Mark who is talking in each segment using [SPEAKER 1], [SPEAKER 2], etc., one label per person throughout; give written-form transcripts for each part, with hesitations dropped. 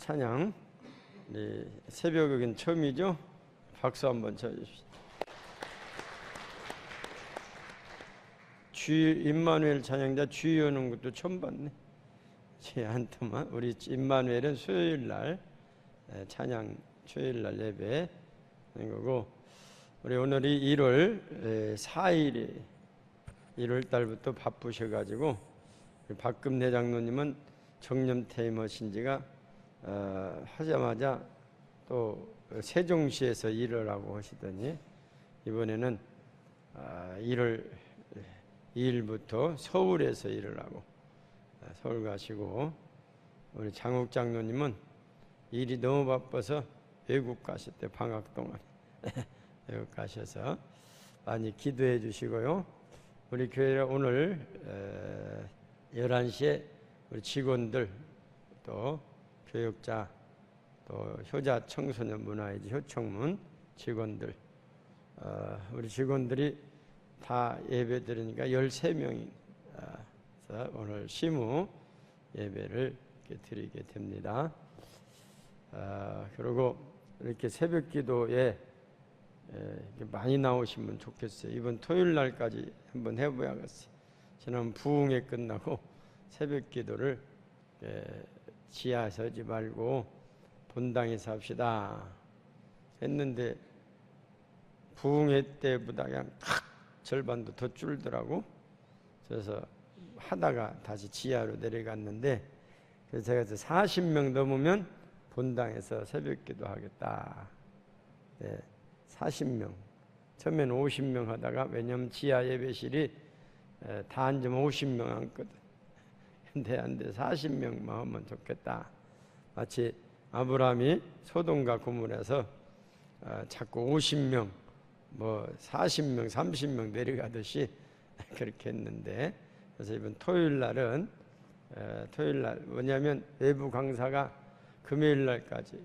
[SPEAKER 1] 찬양 새벽은 처음이죠? 박수 한번 쳐주십시오. 임마누엘 찬양자 주의 오는 것도 처음 봤네. 한테만 우리 임마누엘은 수요일날 찬양 수요일날 예배 하는 거고, 우리 오늘이 1월 4일이 1월달부터 바쁘셔가지고 박금내 장로님은 정념퇴임하신 지가 하자마자 또 세종시에서 일을 하고 하시더니 이번에는 1월 2일부터 서울에서 일을 하고 서울 가시고, 우리 장욱 장로님은 일이 너무 바빠서 외국 가셨대. 방학 동안 외국 가셔서 많이 기도해 주시고요. 우리 교회 오늘 11시에 우리 직원들 또 교육자 또 효자 청소년 문화이지 효청문 직원들 우리 직원들이 다 예배 드리니까 13명이 오늘 시무 예배를 드리게 됩니다. 그리고 이렇게 새벽 기도에 많이 나오시면 좋겠어요. 이번 토요일 날까지 한번 해봐야겠어요. 지난 부흥회 끝나고 새벽 기도를 지하에서 하지 말고 본당에서 합시다 했는데 부흥회 때보다 그냥 절반도 더 줄더라고. 그래서 하다가 다시 지하로 내려갔는데, 그래서 제가 40명 넘으면 본당에서 새벽기도 하겠다. 40명. 처음에는 50명 하다가, 왜냐면 지하 예배실이 다 앉으면 50명 앉거든. 근데 안 돼. 40명만 하면 좋겠다. 마치 아브라함이 소돔과 고모라서 자꾸 50명, 40명, 30명 내려가듯이 그렇게 했는데, 그래서 이번 토요일 날은 토요일 날 뭐냐면 외부 강사가 금요일 날까지,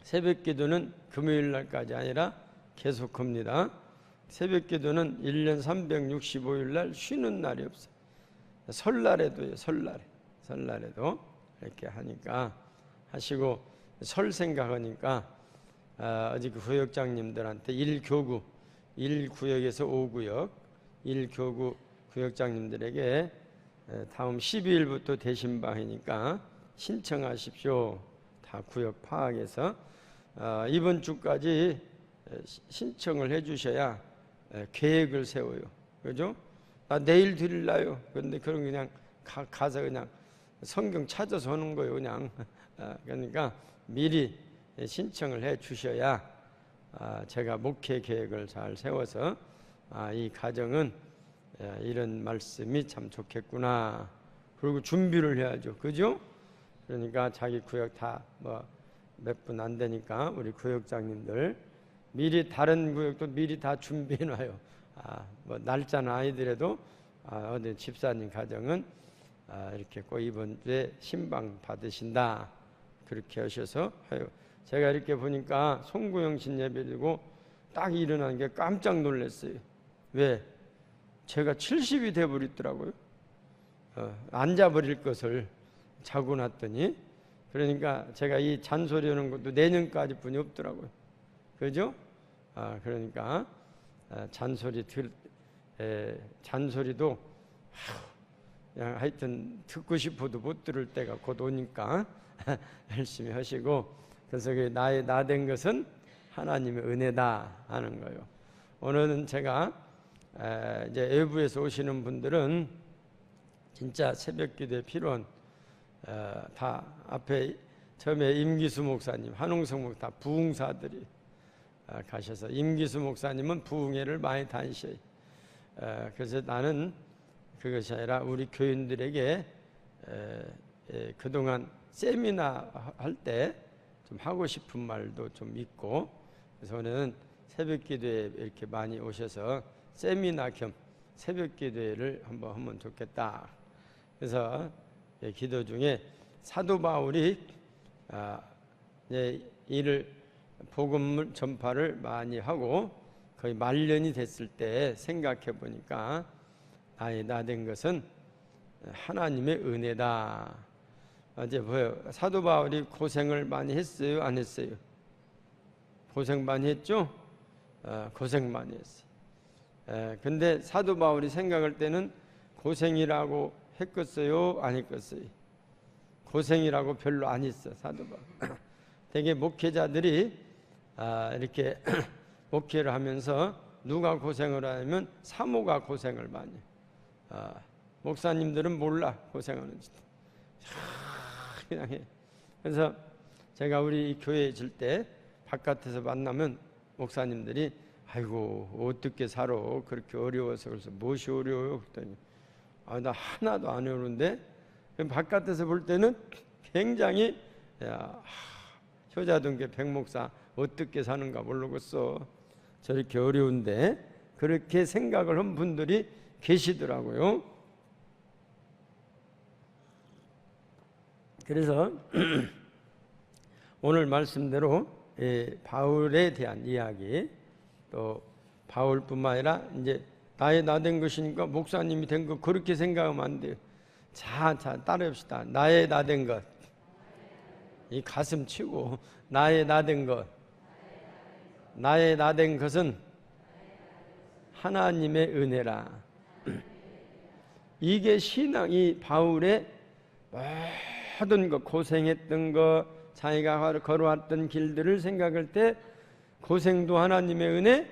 [SPEAKER 1] 새벽 기도는 금요일 날까지 아니라 계속합니다. 새벽 기도는 1년 365일 날 쉬는 날이 없어요. 설날에도요. 설날에도 이렇게 하니까 하시고, 설 생각하니까 어제 그 구역장님들한테 1교구 1구역에서 5구역 1교구 구역장님들에게 다음 12일부터 대신방이니까 신청하십시오. 다 구역 파악해서 이번 주까지 신청을 해주셔야 계획을 세워요. 그죠? 나 내일 드릴라요. 그런데 그런 그냥 가서 그냥 성경 찾아서 하는 거예요. 그냥 그러니까 미리 신청을 해 주셔야 제가 목회 계획을 잘 세워서 이 가정은 이런 말씀이 참 좋겠구나. 그리고 준비를 해야죠. 그죠? 그러니까 자기 구역 다 몇 분 안 되니까 우리 구역장님들 미리 다른 구역도 미리 다 준비해 놔요. 날짜는 아니더라도 어디 집사님 가정은 이렇게 꼭 이번 주에 신방 받으신다. 그렇게 하셔서 해요. 제가 이렇게 보니까 송구영신 예배드리고 딱 일어나는 게 깜짝 놀랐어요. 왜? 제가 70이 돼버리더라고요. 앉아버릴 것을 자고 났더니, 그러니까 제가 이 잔소리하는 것도 내년까지 뿐이 없더라고요. 그죠? 그러니까 잔소리도 그냥 하여튼 듣고 싶어도 못 들을 때가 곧 오니까 열심히 하시고, 그래서 나의 나 된 것은 하나님의 은혜다 하는 거예요. 오늘은 제가 이제 외부에서 오시는 분들은 진짜 새벽기도에 필요한 다 앞에 처음에 임기수 목사님, 한홍성 목사 다 부흥사들이 가셔서, 임기수 목사님은 부흥회를 많이 다니셔요. 그래서 나는 그것이 아니라 우리 교인들에게 그동안 세미나 할 때 좀 하고 싶은 말도 좀 있고, 그래서 오늘은 새벽기도에 이렇게 많이 오셔서 세미나 겸 새벽기도회를 한번 하면 좋겠다. 그래서 기도 중에 사도 바울이 이를 복음 전파를 많이 하고 거의 말년이 됐을 때 생각해 보니까 나의 나 된 것은 하나님의 은혜다. 이제 뭐예요? 사도 바울이 고생을 많이 했어요, 안 했어요? 고생 많이 했죠? 고생 많이 했어요. 근데 사도 바울이 생각할 때는 고생이라고 했겠어요, 안 했겠어요? 고생이라고 별로 안 했어, 사도 바울. 되게 목회자들이 이렇게 목회를 하면서 누가 고생을 하냐면 사모가 고생을 많이 해요. 목사님들은 몰라 고생하는지 그냥 해. 그래서 제가 우리 교회에 있을 때 바깥에서 만나면 목사님들이 아이고 어떻게 살아 그렇게 어려워서. 그래서 무엇이 어려워요? 그랬더니 나 하나도 안 어려운데. 바깥에서 볼 때는 굉장히 효자동교 백목사 어떻게 사는가 모르겠어, 저렇게 어려운데. 그렇게 생각을 한 분들이 계시더라고요. 그래서 오늘 말씀대로 바울에 대한 이야기, 또 바울뿐만 아니라 이제 나의 나 된 것이니까 목사님이 된 거 그렇게 생각하면 안 돼요. 자 따라합시다. 나의 나 된 것, 이 가슴 치고 나의 나 된 것, 나의 나 된 것은 하나님의 은혜라. 이게 신앙이 바울의 모든 것, 고생했던 것, 자기가 걸어왔던 길들을 생각할 때 고생도 하나님의 은혜,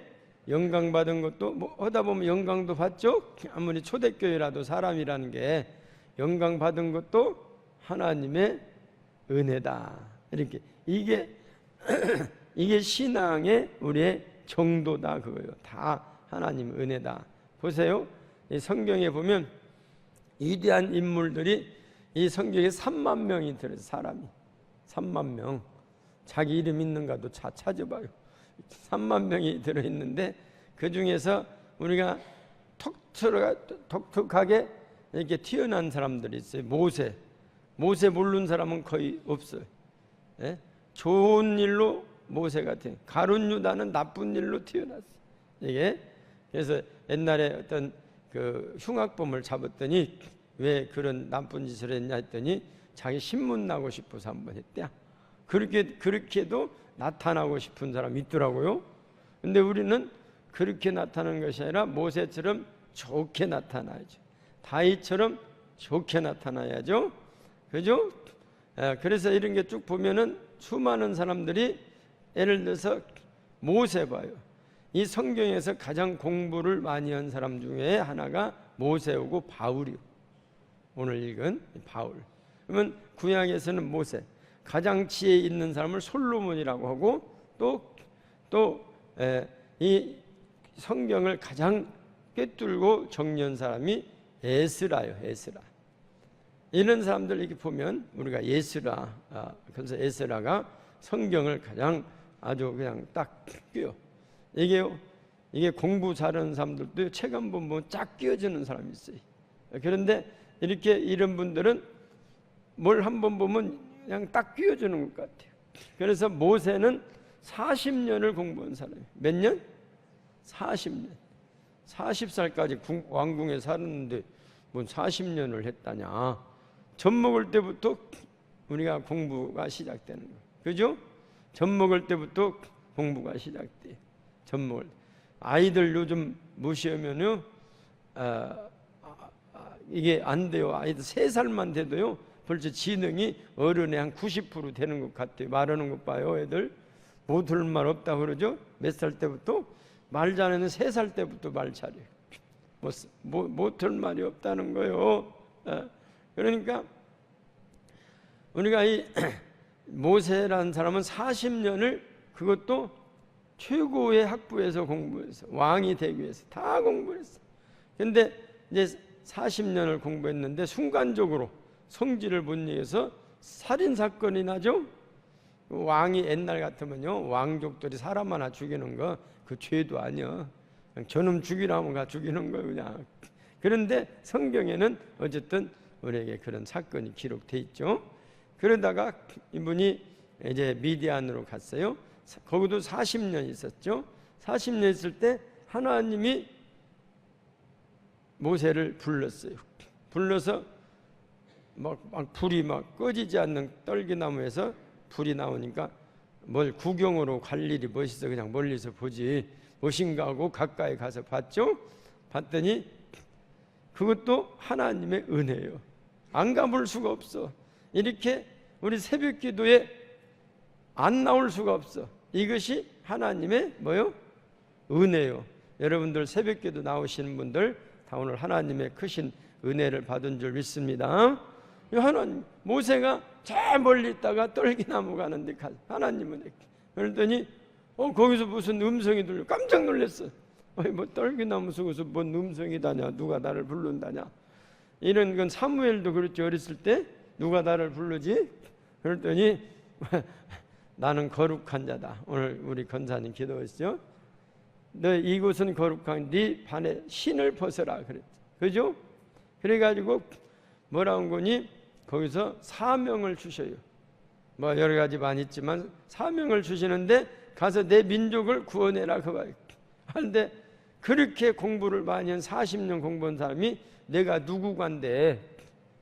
[SPEAKER 1] 영광 받은 것도 뭐 하다 보면 영광도 받죠. 아무리 초대교회라도 사람이라는 게 영광 받은 것도 하나님의 은혜다. 이렇게 이게 이게 신앙의 우리의 정도다 그거예요. 다 하나님 은혜다. 보세요. 이 성경에 보면 위대한 인물들이 이 성경에 3만 명이 들어요. 사람이 3만 명. 자기 이름 있는가도 찾아봐요. 3만 명이 들어있는데 그 중에서 우리가 독특하게 이렇게 튀어난 사람들이 있어요. 모세 모르는 사람은 거의 없어요. 예? 좋은 일로 모세가 튀어, 가룟 유다는 나쁜 일로 튀어났어요. 이게 그래서 옛날에 어떤 그 흉악범을 잡았더니 왜 그런 나쁜 짓을 했냐 했더니 자기 신문 나고 싶어서 한번 했대요. 그렇게도 나타나고 싶은 사람이 있더라고요. 근데 우리는 그렇게 나타나는 것이 아니라 모세처럼 좋게 나타나야죠. 다윗처럼 좋게 나타나야죠. 그죠? 그래서 이런 게 쭉 보면은 수많은 사람들이 예를 들어서 모세 봐요. 이 성경에서 가장 공부를 많이 한 사람 중에 하나가 모세오고 바울이요. 오늘 읽은 바울. 그러면 구약에서는 모세, 가장 지혜 있는 사람을 솔로몬이라고 하고 또 이 성경을 가장 꿰뚫고 정리한 사람이 에스라요. 에스라. 이런 사람들 이렇게 보면 우리가 에스라, 그래서 에스라가 성경을 가장 아주 그냥 딱 끼워. 이게 공부 잘하는 사람들도 책 한 번 보면 쫙 끼워지는 사람이 있어요. 그런데 이렇게 이런 분들은 뭘 한 번 보면 그냥 딱 끼워주는 것 같아요. 그래서 모세는 40년을 공부한 사람이에요. 몇 년? 40년. 40살까지 왕궁에 살았는데 뭔 40년을 했다냐. 젖 먹을 때부터 우리가 공부가 시작되는 거예요. 그죠? 젖 먹을 때부터 공부가 시작돼요. 젖 먹을 때. 아이들 요즘 무시하면요, 이게 안 돼요. 아이들 3살만 돼도요, 벌써 지능이 어른의 한 90% 되는 것 같아요. 말하는 것 봐요. 애들 못 들을 말 없다 그러죠. 몇 살 때부터? 말 잘하는 3살 때부터 말 잘해요. 못 들을 말이 없다는 거예요. 그러니까 우리가 이 모세라는 사람은 40년을 그것도 최고의 학부에서 공부해서 왕이 되기 위해서 다 공부했어. 근데 이제 40년을 공부했는데 순간적으로 성질을 못 내서 살인 사건이 나죠. 왕이 옛날 같으면요, 왕족들이 사람 하나 죽이는 거 그 죄도 아니야. 그냥 저놈 죽이라면 가 죽이는 거예요, 그냥. 그런데 성경에는 어쨌든 우리에게 그런 사건이 기록돼 있죠. 그러다가 이분이 이제 미디안으로 갔어요. 거기도 40년 있었죠. 40년 있을 때 하나님이 모세를 불렀어요. 불러서 막 불이 막 꺼지지 않는 떨기나무에서 불이 나오니까 뭘 구경으로 갈 일이 멋있어. 그냥 멀리서 보지 멋인가 하고 가까이 가서 봤죠. 봤더니 그것도 하나님의 은혜예요. 안 가볼 수가 없어. 이렇게 우리 새벽 기도에 안 나올 수가 없어. 이것이 하나님의 뭐요? 은혜요. 여러분들 새벽 기도 나오시는 분들 다 오늘 하나님의 크신 은혜를 받은 줄 믿습니다. 하나님, 모세가 저 멀리 있다가 떨기나무 가는데 하나님은 그랬더니 거기서 무슨 음성이 들려. 깜짝 놀랐어. 뭐 떨기나무 속에서 뭔 음성이 다냐, 누가 나를 부른다냐. 이런 건 사무엘도 그렇죠. 어렸을 때 누가 나를 부르지? 그랬더니 나는 거룩한 자다. 오늘 우리 권사님 기도하시죠. 너 이곳은 거룩한 네 반에 신을 벗어라 그랬죠. 그죠? 그래가지고 뭐라고 거니? 거기서 사명을 주셔요. 뭐 여러 가지 많이 있지만 사명을 주시는데 가서 내 민족을 구원해라 그거예요. 그런데 그렇게 공부를 많이 한 40년 공부한 사람이 내가 누구간데,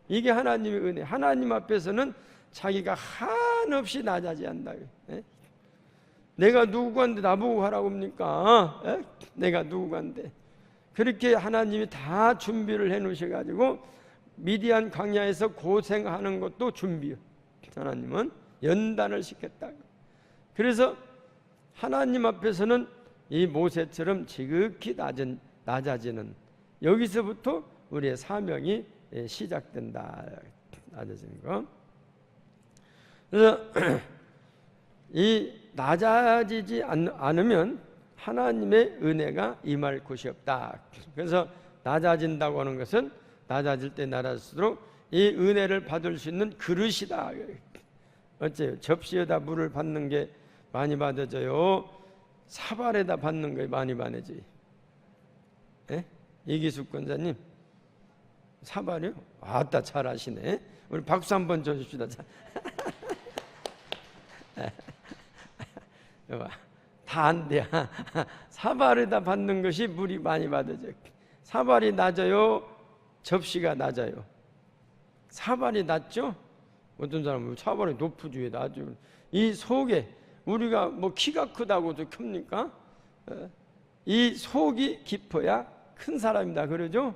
[SPEAKER 1] 이게 하나님의 은혜. 하나님 앞에서는 자기가 한없이 낮아지 한다. 내가 누구간데 나보고 하라고 합니까? 내가 누구간데. 그렇게 하나님이 다 준비를 해 놓으셔가지고 미디안 광야에서 고생하는 것도 준비요. 하나님은 연단을 시켰다. 그래서 하나님 앞에서는 이 모세처럼 지극히 낮아지는, 여기서부터 우리의 사명이 시작된다. 낮아지는 거. 그래서 이 낮아지지 않으면 하나님의 은혜가 임할 곳이 없다. 그래서 낮아진다고 하는 것은 낮아질 때 낮아질수록 이 은혜를 받을 수 있는 그릇이다. 어째요? 접시에다 물을 받는 게 많이 받아져요? 사발에다 받는 게 많이 받아져요? 이기숙 권사님, 사발이요? 아따 잘하시네. 우리 박수 한번 쳐줍시다. 다 안 돼. 사발에다 받는 것이 물이 많이 받아져요. 사발이 낮아요? 접시가 낮아요? 사발이 낮죠? 어떤 사람은 사발이 높으지 왜 낮죠? 이 속에 우리가 뭐 키가 크다고도 큽니까? 이 속이 깊어야 큰 사람이다 그러죠?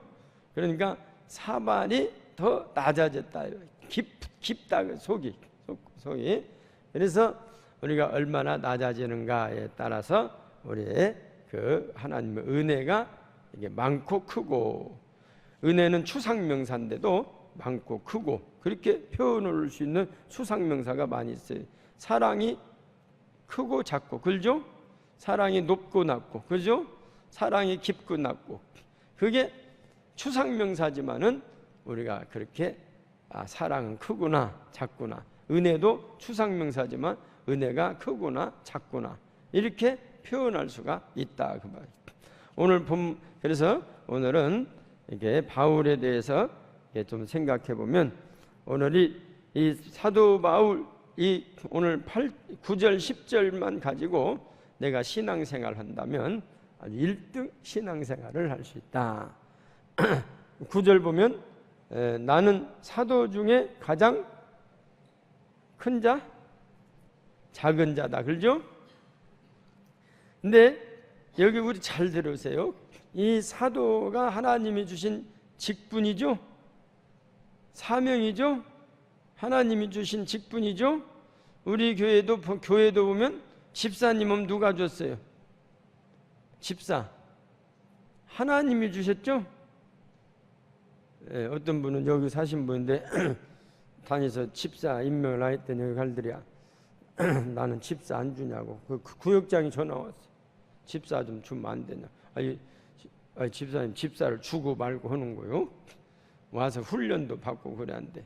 [SPEAKER 1] 그러니까 사발이 더 낮아졌다. 깊다 속이. 그래서 우리가 얼마나 낮아지는가에 따라서 우리의 그 하나님의 은혜가 이게 많고 크고, 은혜는 추상명사인데도 많고 크고 그렇게 표현할 수 있는 추상명사가 많이 있어요. 사랑이 크고 작고, 그죠? 사랑이 높고 낮고, 그죠? 사랑이 깊고 낮고, 그게 추상명사지만은 우리가 그렇게 사랑은 크구나 작구나, 은혜도 추상명사지만 은혜가 크구나 작구나 이렇게 표현할 수가 있다 그 말. 오늘 그래서 오늘은 이게 바울에 대해서 좀 생각해 보면, 오늘이 이 사도 바울 이 오늘 9절 10절만 가지고 내가 신앙생활 한다면 아주 1등 신앙생활을 할 수 있다. 9절 보면 나는 사도 중에 가장 큰 자, 작은 자다. 그렇죠? 근데 여기 우리 잘 들으세요. 이 사도가 하나님이 주신 직분이죠. 사명이죠. 하나님이 주신 직분이죠. 우리 교회도 보면 집사님은 누가 줬어요? 집사. 하나님이 주셨죠. 어떤 분은 여기 사신 분인데 다니서 집사 임명을 하였더니 여기 갈들이야. 나는 집사 안 주냐고. 그 구역장이 전화 왔어. 집사 좀 주면 안 되냐. 집사님 집사를 주고 말고 하는 거요. 와서 훈련도 받고 그래 안 돼.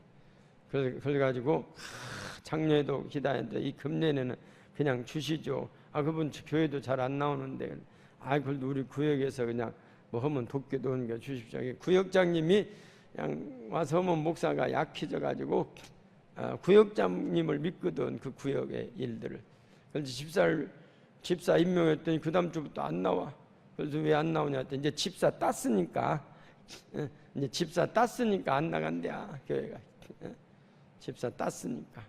[SPEAKER 1] 그래가지고 작년에도 기다렸는데 이 금년에는 그냥 주시죠. 그분 교회도 잘 안 나오는데 그래도 우리 구역에서 그냥 뭐 하면 돕기도 하는 게 주십시오. 구역장님이 그냥 와서 하면 목사가 약해져가지고 구역장님을 믿거든. 그 구역의 일들을. 그래서 집사 임명했더니 그 다음 주부터 안 나와. 그래서 왜 안 나오냐 했더니 이제 집사 땄으니까 안 나간대야 교회가. 집사 땄으니까.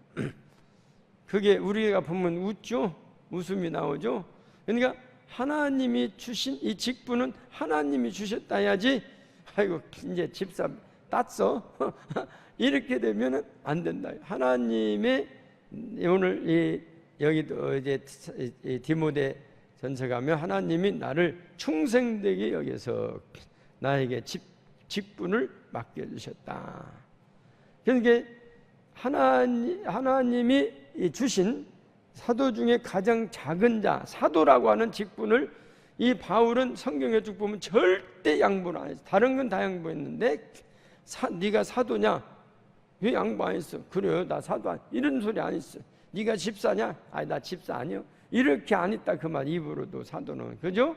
[SPEAKER 1] 그게 우리가 보면 웃죠? 웃음이 나오죠? 그러니까 하나님이 주신 이 직분은 하나님이 주셨다 해야지, 아이고 이제 집사 땄어 이렇게 되면은 안 된다. 하나님의 오늘 여기도 이제 디모데 전서 가면 하나님이 나를 충성되게 여겨서 나에게 직분을 맡겨주셨다. 그러니까 하나님이 주신 사도 중에 가장 작은 자, 사도라고 하는 직분을 이 바울은 성경에 쭉 보면 절대 양보를 안 했어. 다른 건 다 양보했는데 네가 사도냐? 왜 양보 안 했어? 그래요, 나 사도 안. 이런 소리 안 했어. 네가 집사냐? 아니 나 집사 아니요. 이렇게 안 했다 그 말. 입으로도 사도는, 그죠?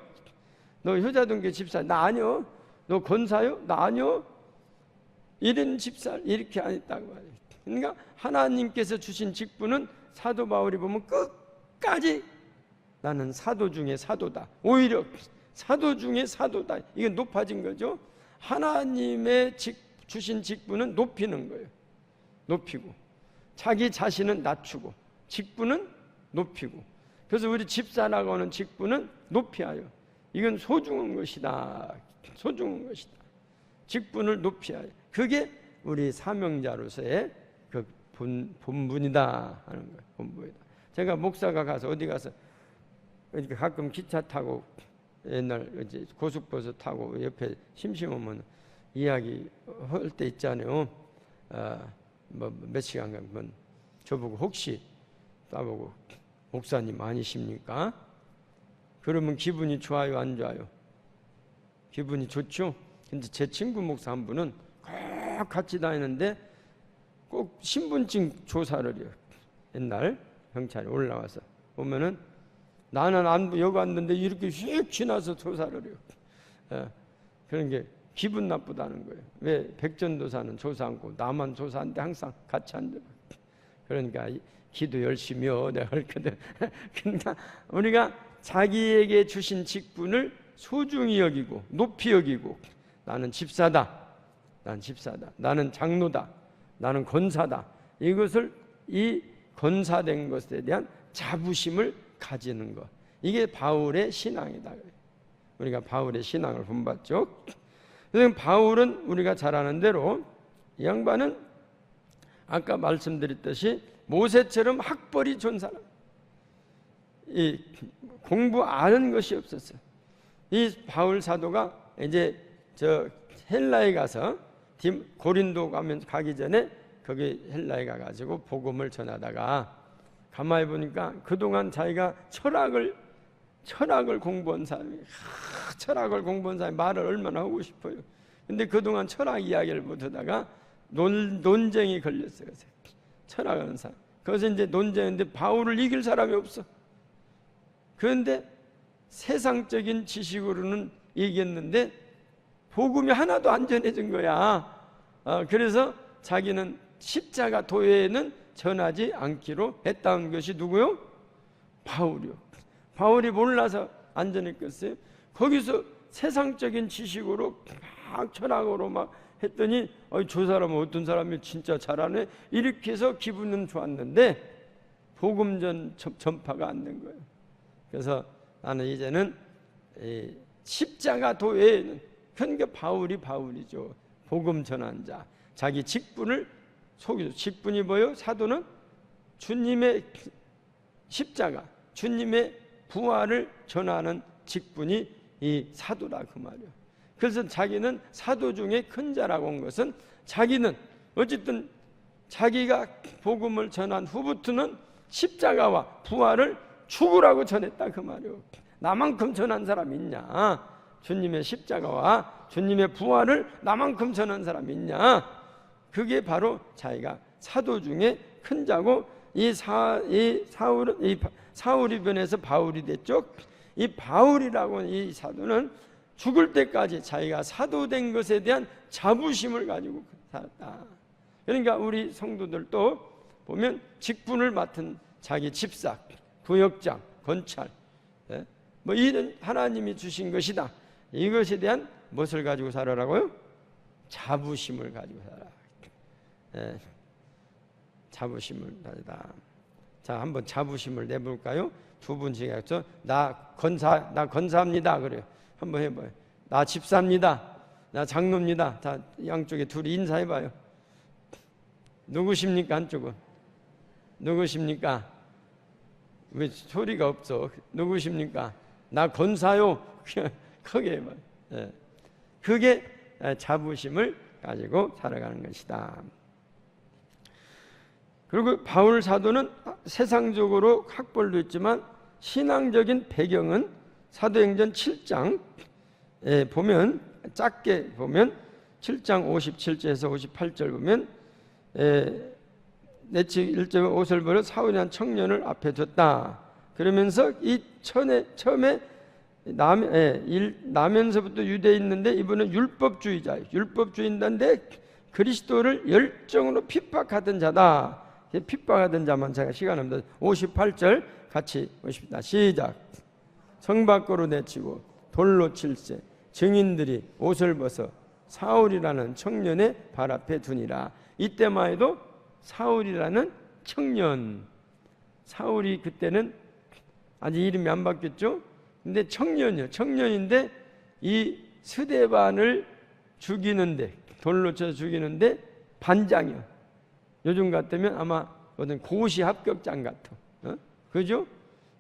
[SPEAKER 1] 너 효자동교 집사? 나 아니요. 너 권사요? 나 아니요. 이런 집사 이렇게 안 했다고 말이에요. 그러니까 하나님께서 주신 직분은 사도 바울이 보면 끝까지 나는 사도 중에 사도다. 오히려 사도 중에 사도다. 이건 높아진 거죠. 하나님의 주신 직분은 높이는 거예요. 높이고 자기 자신은 낮추고 직분은 높이고. 그래서 우리 집사라고 하는 직분은 높이하여. 이건 소중한 것이다. 소중한 것이다. 직분을 높이하여. 그게 우리 사명자로서의 그 본분이다 하는 거예요. 본분이다. 제가 목사가 가서 어디 가서 이렇게 가끔 기차 타고 옛날 이제 고속버스 타고 옆에 심심하면 이야기 할 때 있잖아요. 뭐 몇 시간 가면 저보고 혹시 따보고 목사님 아니십니까? 그러면 기분이 좋아요, 안 좋아요? 기분이 좋죠? 근데 제 친구 목사 한 분은 꼭 같이 다니는데 꼭 신분증 조사를 해요. 옛날 경찰이 올라와서 보면은 나는 여기 왔는데 이렇게 휙 지나서 조사를 해요. 그런 게 기분 나쁘다는 거예요. 왜 백전도사는 조사 않고 나만 조사하는데 항상 같이 앉아. 그러니까 기도 열심히 내가 그랬거든. 그러니까 우리가 자기에게 주신 직분을 소중히 여기고 높이 여기고, 나는 집사다, 나는 집사다, 나는 장로다, 나는 권사다. 이것을 이 권사된 것에 대한 자부심을 가지는 것. 이게 바울의 신앙이다. 우리가 바울의 신앙을 본받죠. 그래서 바울은 우리가 잘 아는 대로 이 양반은 아까 말씀드렸듯이 모세처럼 학벌이 좋은 사람, 이 공부 아는 것이 없었어요. 이 바울 사도가 이제 저 헬라에 가서 고린도 가기 전에 거기 헬라에 가가지고 복음을 전하다가 가만히 보니까 그동안 자기가 철학을 공부한 사람이, 철학을 공부한 사람이 말을 얼마나 하고 싶어요. 근데 그동안 철학 이야기를 못하다가 논쟁이 걸렸어요. 철학하는 사람. 그래서 이제 논쟁인데 바울을 이길 사람이 없어. 그런데 세상적인 지식으로는 이겼는데 복음이 하나도 안 전해진 거야. 그래서 자기는 십자가 도에는 전하지 않기로 했다는 것이 누구요? 바울이요. 바울이 몰라서 안 전했겠어요? 거기서 세상적인 지식으로 막 철학으로 막 했더니 저 사람은 어떤 사람이 진짜 잘하네 이렇게 해서 기분은 좋았는데 복음 전파가 안 된 거예요. 그래서 나는 이제는 십자가 도에는, 그러니까 바울이죠. 복음 전한 자, 자기 직분을 속이죠. 직분이 뭐예요? 사도는 주님의 십자가, 주님의 부활을 전하는 직분이 이 사도다 그 말이에요. 그래서 자기는 사도 중에 큰 자라고 한 것은 자기는 어쨌든 자기가 복음을 전한 후부터는 십자가와 부활을 죽으라고 전했다 그 말이에요. 나만큼 전한 사람이 있냐? 주님의 십자가와 주님의 부활을 나만큼 전한 사람이 있냐? 그게 바로 자기가 사도 중에 큰 자고, 사울이 변해서 바울이 됐죠. 이 바울이라고 하는 이 사도는 죽을 때까지 자기가 사도된 것에 대한 자부심을 가지고 살았다. 그러니까 우리 성도들도 보면 직분을 맡은 자기 집사, 부역장, 권찰, 뭐 이런 하나님이 주신 것이다. 이것에 대한 무엇을 가지고 살아라고요? 자부심을 가지고 살아. 자부심을 가지다. 자, 한번 자부심을 내볼까요? 두 분씩 해서 나 건사합니다. 그래요. 한번 해봐요. 나 집사입니다. 나 장로입니다. 다 양쪽에 둘이 인사해봐요. 누구십니까? 한쪽은 누구십니까? 왜 소리가 없어? 누구십니까? 나 권사요. 크게 해봐요. 예. 그게 자부심을 가지고 살아가는 것이다. 그리고 바울 사도는 세상적으로 학벌도 있지만 신앙적인 배경은 사도행전 7장에 보면, 짧게 보면 7장 57절에서 58절 보면 내치 1절 옷을 벗어 사울이라는 청년을 앞에 뒀다. 그러면서 이 처음에 나면서부터 유대에 있는데 이분은 율법주의자예요. 율법주의자인데 그리스도를 열정으로 핍박하던 자다. 핍박하던 자만 제가 시간 없는데 58절 같이 보십시다. 시작. 성 밖으로 내치고 돌로 칠세 증인들이 옷을 벗어 사울이라는 청년의 발 앞에 두니라. 이때만 해도 사울이라는 청년, 사울이 그때는 아직 이름이 안 바뀌었죠. 근데 청년이요. 청년인데 이 스데반을 죽이는데, 돌로 쳐서 죽이는데 반장이요. 요즘 같으면 아마 어떤 고시 합격장 같아. 그죠?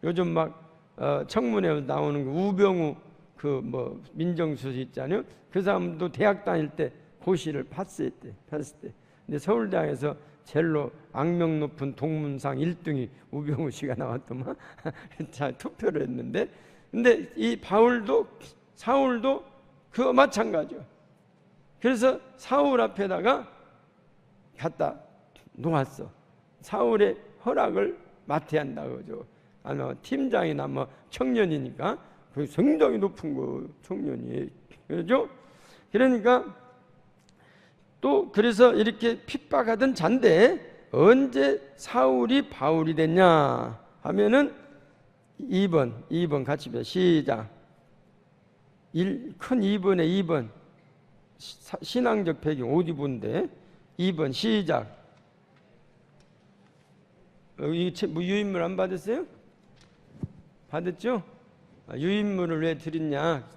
[SPEAKER 1] 요즘 막 청문회 나오는 거 우병우 그 뭐 민정수석 있잖아요. 그 사람도 대학 다닐 때 고시를 봤을 때. 근데 서울대학에서 제일로 악명 높은 동문상 1등이 우병우 씨가 나왔더만. 자, 투표를 했는데, 근데 이 사울도 그거 마찬가지요. 그래서 사울 앞에다가 갖다 놓았어. 사울의 허락을 맡아야 한다 그죠. 아마 팀장이나 뭐 청년이니까 그 굉장히 높은 거 청년이, 그죠? 그러니까 또 그래서 이렇게 핍박하던 잔데 언제 사울이 바울이 됐냐 하면은 2번 같이 봐. 시작. 큰 2번에 2번 신앙적 배경 어디 본데 2번 시작. 유인물 안 받았어요? 받았죠? 유인물을 왜 드렸냐?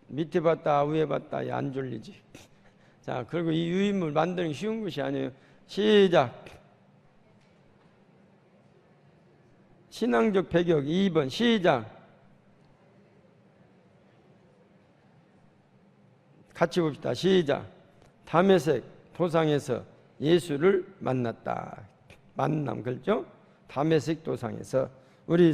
[SPEAKER 1] 밑에 봤다 위에 봤다 안 졸리지. 자, 그리고 이 유인물 만드는 게 쉬운 것이 아니에요. 시작. 신앙적 배경 2번 시작. 같이 봅시다. 시작. 다메섹 도상에서 예수를 만났다. 만남, 그렇죠? 다메섹 도상에서 우리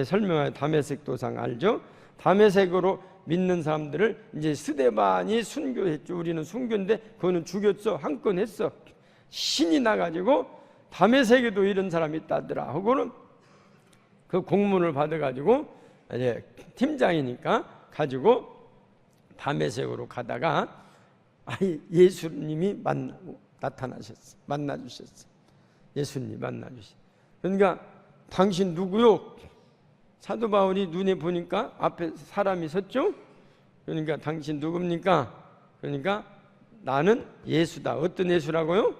[SPEAKER 1] 설명할 다메섹 도상 알죠? 다메섹으로 믿는 사람들을 이제 스데반이 순교했죠. 우리는 순교인데 그거는 죽였어. 한 건 했어. 신이 나가지고 다메섹에도 이런 사람이 있다더라 하고는 그 공문을 받아가지고 이제 팀장이니까 가지고 다메섹으로 가다가 예수님이 나타나셨어. 만나주셨어. 예수님 만나주셨어. 그러니까 당신 누구요? 사도 바울이 눈에 보니까 앞에 사람이 섰죠. 그러니까 당신 누굽니까? 그러니까 나는 예수다. 어떤 예수라고요?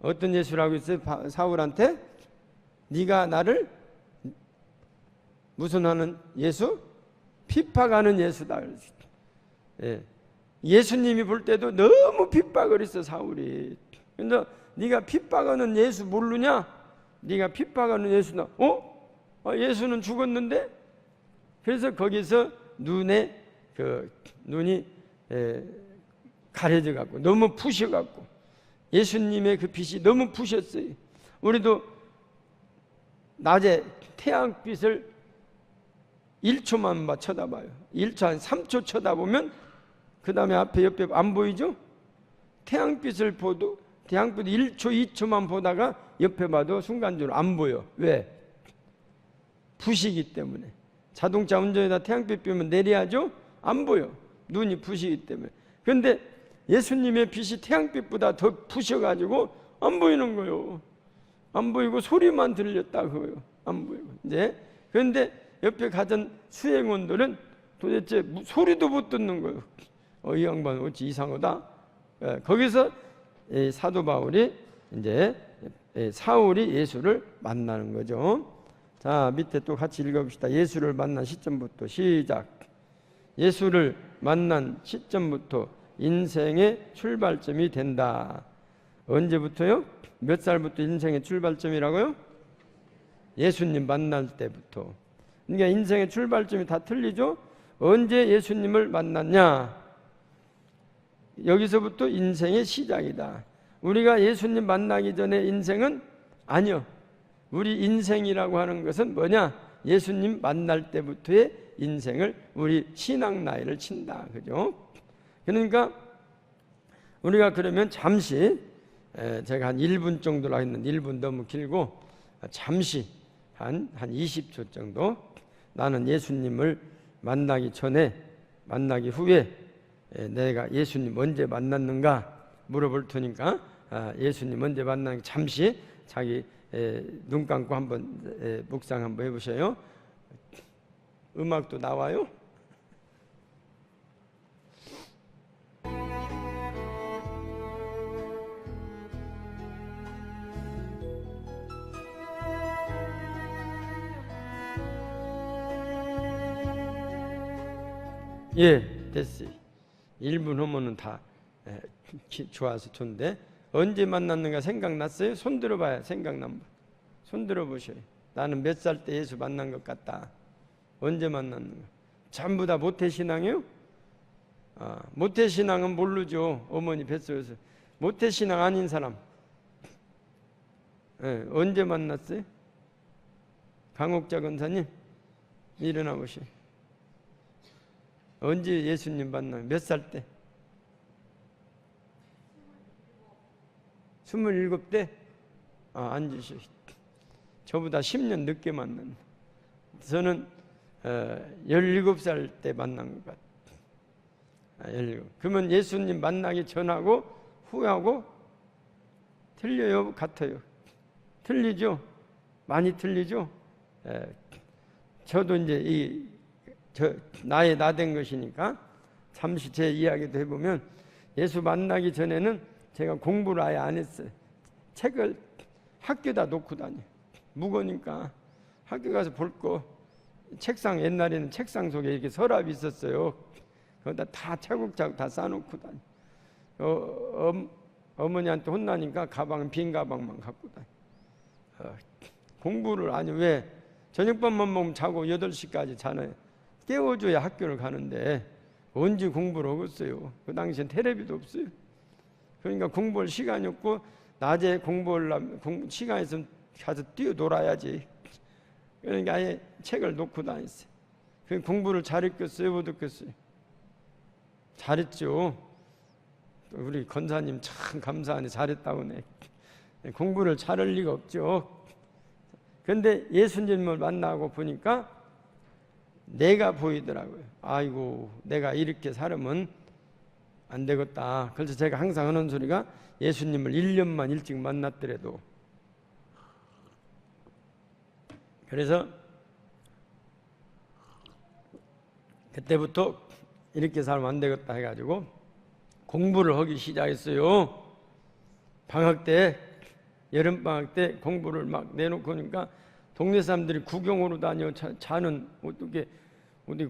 [SPEAKER 1] 어떤 예수라고 했어요? 사울한테? 네가 나를 무슨 하는 예수? 핍박하는 예수다. 예. 예수님이 볼 때도 너무 핍박을 했어 사울이. 그런데 네가 핍박하는 예수 모르냐? 네가 핍박하는 예수나 예수는 죽었는데? 그래서 거기서 눈이 가려져 갖고 너무 부셔 갖고 예수님의 그 빛이 너무 부셨어요. 우리도 낮에 태양빛을 1초만 쳐다봐요. 1초 한 3초 쳐다보면 그 다음에 앞에 옆에 안 보이죠? 태양빛을 1초 2초만 보다가 옆에 봐도 순간적으로 안 보여. 왜? 부시기 때문에. 자동차 운전에다 태양빛 비면 내려야죠? 안 보여. 눈이 부시기 때문에. 그런데 예수님의 빛이 태양빛보다 더 부셔가지고 안 보이는 거예요. 안 보이고 소리만 들렸다 그거예요. 안 보이고. 이제 그런데 옆에 가던 수행원들은 도대체 소리도 못 듣는 거예요. 이 양반 어찌 이상하다. 거기서 사도 바울이 이제 사울이 예수를 만나는 거죠. 자, 밑에 또 같이 읽어봅시다. 예수를 만난 시점부터 시작. 예수를 만난 시점부터 인생의 출발점이 된다. 언제부터요? 몇 살부터 인생의 출발점이라고요? 예수님 만날 때부터. 그러니까 인생의 출발점이 다 틀리죠? 언제 예수님을 만났냐? 여기서부터 인생의 시작이다. 우리가 예수님 만나기 전에 인생은 아니요. 우리 인생이라고 하는 것은 뭐냐? 예수님 만날 때부터의 인생을 우리 신앙 나이를 친다. 그죠? 그러니까 우리가 그러면 잠시 제가 한 1분 정도로 했는데 1분 너무 길고 잠시 한 20초 정도 나는 예수님을 만나기 전에 만나기 후에 내가 예수님 언제 만났는가 물어볼 테니까 예수님 언제 만났는가 잠시 자기 눈 감고 한번 묵상 한번 해보셔요. 음악도 나와요? 예, 됐어요. 1분 하면은 다 좋아서 좋은데 언제 만났는가 생각났어요? 손 들어봐야 생각나면 손 들어보셔요. 나는 몇 살 때 예수 만난 것 같다. 언제 만났는가? 전부 다 모태신앙이요? 모태신앙은 모르죠. 어머니 뱃속에서 모태신앙 아닌 사람 언제 만났어요? 강옥자 권사님 일어나 보세요. 언제 예수님 만나요? 몇 살 때? 27대? 앉으시오. 저보다 10년 늦게 만난. 저는 17살 때 만난 것 같아요. 17. 그러면 예수님 만나기 전하고 후하고 틀려요? 같아요? 틀리죠? 많이 틀리죠? 저도 이제 나이 나 된 것이니까 잠시 제 이야기도 해보면 예수 만나기 전에는 제가 공부를 아예 안 했어요. 책을 학교다 놓고 다녀. 무거우니까 학교 가서 볼 거 책상 옛날에는 책상 속에 이렇게 서랍이 있었어요. 거기다 다 차곡차곡 다 싸놓고 다녀. 어머니한테 혼나니까 가방은 빈 가방만 갖고 다녀. 공부를 아니 왜 저녁밥만 먹으면 자고 8시까지 자나요. 깨워줘야 학교를 가는데 언제 공부를 하겠어요. 그 당시엔 텔레비도 없어요. 그러니까 공부할 시간이 없고 낮에 공부하려면 시간 있으면 가서 뛰어놀아야지. 그러니까 아예 책을 놓고 다녔어요. 공부를 잘했겠어요? 못 했겠어요? 잘했죠. 우리 권사님 참 감사하네. 잘했다고 네. 공부를 잘할 리가 없죠. 그런데 예수님을 만나고 보니까 내가 보이더라고요. 아이고 내가 이렇게 살면 안 되겠다. 그래서 제가 항상 하는 소리가 예수님을 1년만 일찍 만났더라도 그래서 그때부터 이렇게 살면 안 되겠다 해가지고 공부를 하기 시작했어요. 방학 때 여름방학 때 공부를 막 내놓고 그러니까 동네 사람들이 구경으로 다녀. 자는 어떻게